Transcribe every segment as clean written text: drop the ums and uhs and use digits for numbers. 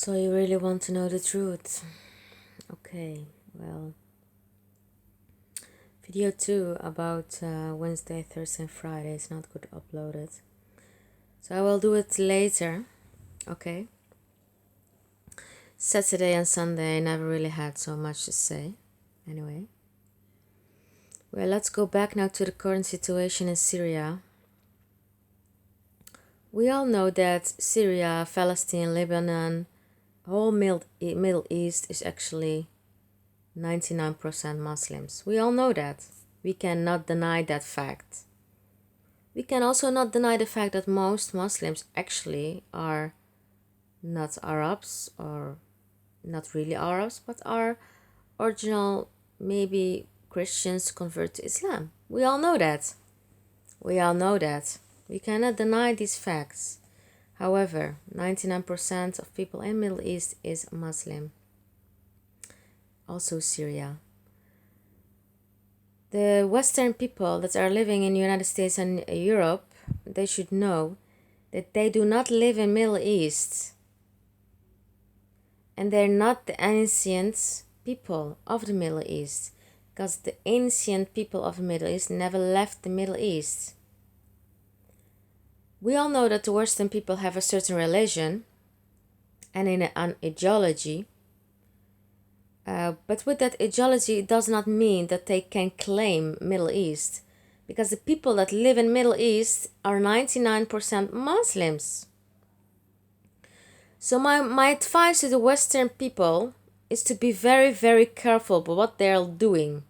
So you really want to know the truth? Okay, well, video 2 about Wednesday, Thursday and Friday is not good uploaded. So I will do it later, okay? Saturday and Sunday I never really had so much to say. Anyway. Well, let's go back now to the current situation in Syria. We all know that Syria, Palestine, Lebanon, whole Middle East is actually 99% Muslims. We all know that. We cannot deny that fact. We can also not deny the fact that most Muslims actually are not Arabs, or not really Arabs, but are original, maybe Christians convert to Islam. We all know that. We all know that. We cannot deny these facts. However, 99% of people in Middle East is Muslim. Also Syria. The Western people that are living in the United States and Europe, they should know that they do not live in Middle East. And they're not the ancient people of the Middle East. Because the ancient people of the Middle East never left the Middle East. We all know that the Western people have a certain religion and an ideology. But with that ideology, it does not mean that they can claim Middle East. Because the people that live in Middle East are 99% Muslims. So my advice to the Western people is to be very, very careful about what they're doing.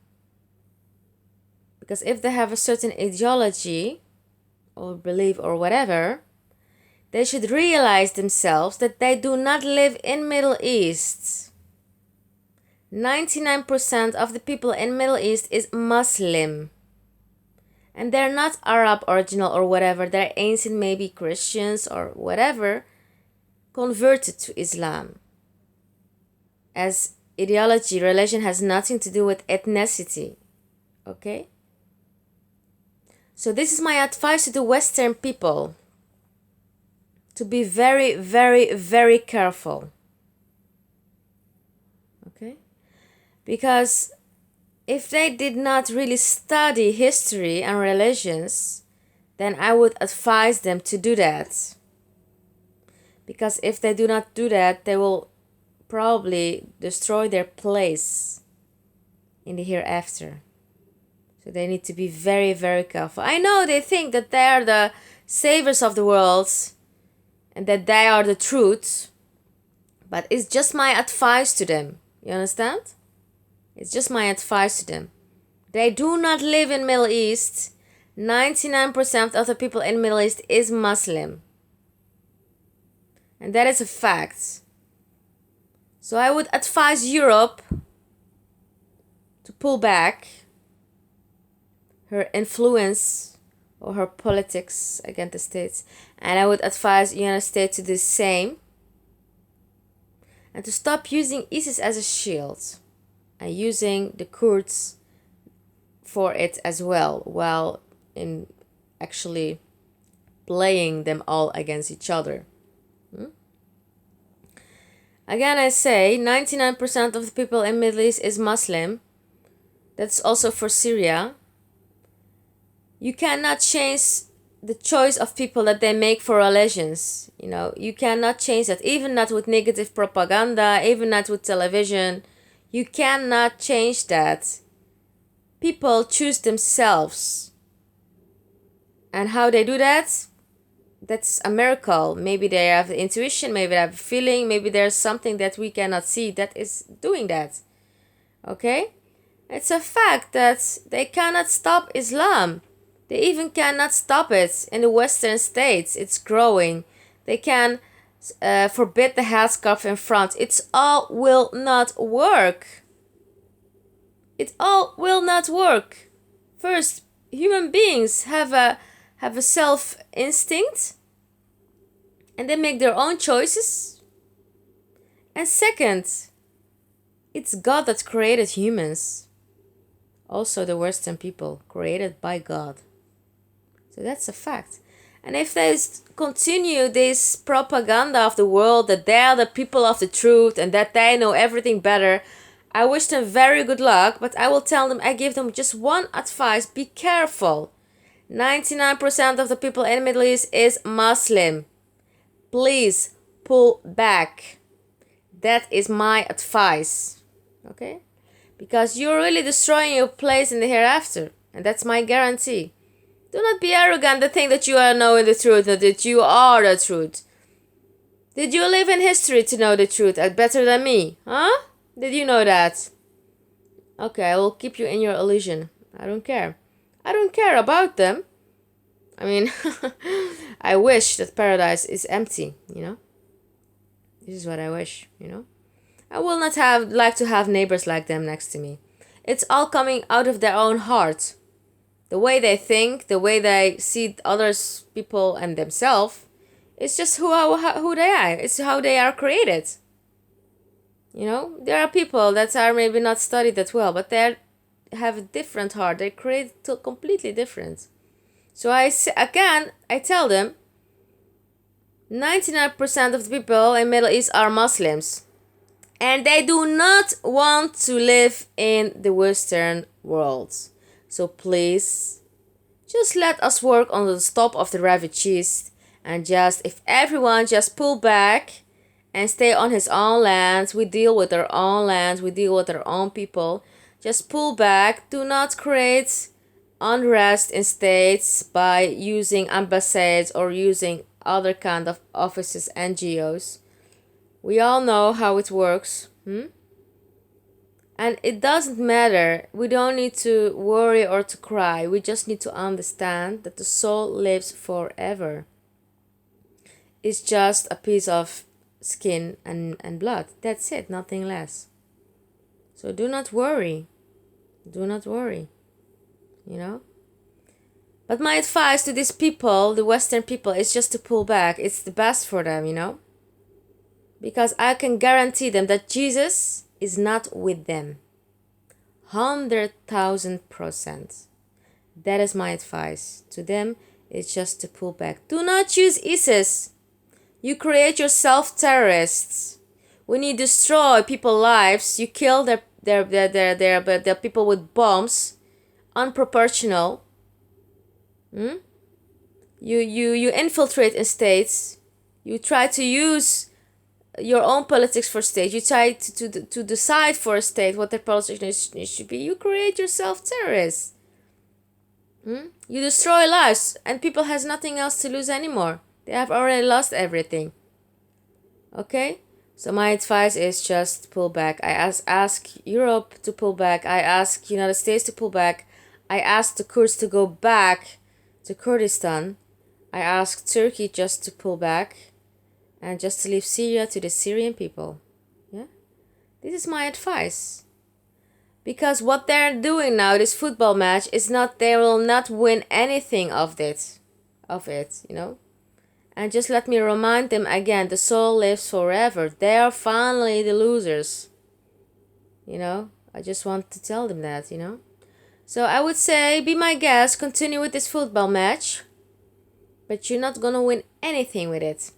Because if they have a certain ideology or belief or whatever, they should realize themselves that they do not live in Middle East. 99% of the people in Middle East is Muslim. And they're not Arab original or whatever. They're ancient, maybe Christians or whatever, converted to Islam. As ideology, religion has nothing to do with ethnicity. Okay? So this is my advice to the Western people. To be very, very, very careful. Okay? Because if they did not really study history and religions, then I would advise them to do that. Because if they do not do that, they will probably destroy their place in the hereafter. So they need to be very, very careful. I know they think that they are the saviors of the world and that they are the truth, but it's just my advice to them. You understand? It's just my advice to them. They do not live in Middle East. 99% of the people in Middle East is Muslim. And that is a fact. So I would advise Europe to pull back her influence or her politics against the States. And I would advise the United States to do the same. And to stop using ISIS as a shield. And using the Kurds for it as well. While in actually playing them all against each other. Again, I say 99% of the people in Middle East is Muslim. That's also for Syria. You cannot change the choice of people that they make for religions. You know, you cannot change that. Even not with negative propaganda, even not with television. You cannot change that. People choose themselves. And how they do that? That's a miracle. Maybe they have the intuition, maybe they have a feeling, maybe there's something that we cannot see that is doing that. Okay? It's a fact that they cannot stop Islam. They even cannot stop it in the Western states. It's growing. They can forbid the headscarf in France. It all will not work. It all will not work. First, human beings have a self-instinct. And they make their own choices. And second, it's God that created humans. Also the Western people, created by God. So that's a fact. And if they continue this propaganda of the world that they are the people of the truth and that they know everything better, I wish them very good luck, but I will tell them, I give them just one advice: be careful. 99% of the people in the Middle East is Muslim. Please pull back. That is my advice. Okay? Because you're really destroying your place in the hereafter. And that's my guarantee. Do not be arrogant and think that you are knowing the truth, that you are the truth. Did you live in history to know the truth better than me? Huh? Did you know that? Okay, I will keep you in your illusion. I don't care. I don't care about them. I mean, I wish that paradise is empty, you know? This is what I wish, you know? I will not like to have neighbors like them next to me. It's all coming out of their own heart. The way they think, the way they see others, people, and themselves, it's just who they are. It's how they are created. You know, there are people that are maybe not studied that well, but they have a different heart. They create completely different. So I tell them, 99% of the people in Middle East are Muslims. And they do not want to live in the Western world. So please, just let us work on the stop of the refugees. And if everyone just pull back and stay on his own lands, we deal with our own lands, we deal with our own people. Just pull back. Do not create unrest in states by using embassies or using other kind of offices, NGOs. We all know how it works. And it doesn't matter. We don't need to worry or to cry. We just need to understand that the soul lives forever. It's just a piece of skin and blood. That's it, nothing less. So do not worry. Do not worry. You know? But my advice to these people, the Western people, is just to pull back. It's the best for them, you know? Because I can guarantee them that Jesus is not with them. 100,000%. That is my advice to them. It's just to pull back. Do not use ISIS. You create yourself terrorists. When you destroy people's lives, you kill their people with bombs, unproportional. You infiltrate in states. You try to use your own politics for state. You try to decide for a state what their politics should be. You create yourself terrorists. You destroy lives, and people has nothing else to lose anymore. They have already lost everything. Okay? So my advice is just pull back. I ask Europe to pull back. I ask United States to pull back. I ask the Kurds to go back to Kurdistan. I ask Turkey just to pull back and just to leave Syria to the Syrian people. Yeah? This is my advice. Because what they're doing now, this football match, is not, they will not win anything of it, you know? And just let me remind them again, the soul lives forever. They are finally the losers. You know? I just want to tell them that, you know? So I would say, be my guest, continue with this football match. But you're not gonna win anything with it.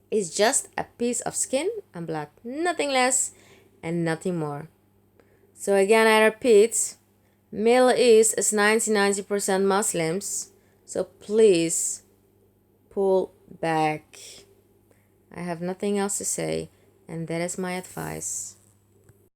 It's just a piece of skin and blood. Nothing less and nothing more. So again, I repeat, Middle East is 90% Muslims. So please, pull back. I have nothing else to say, and that is my advice.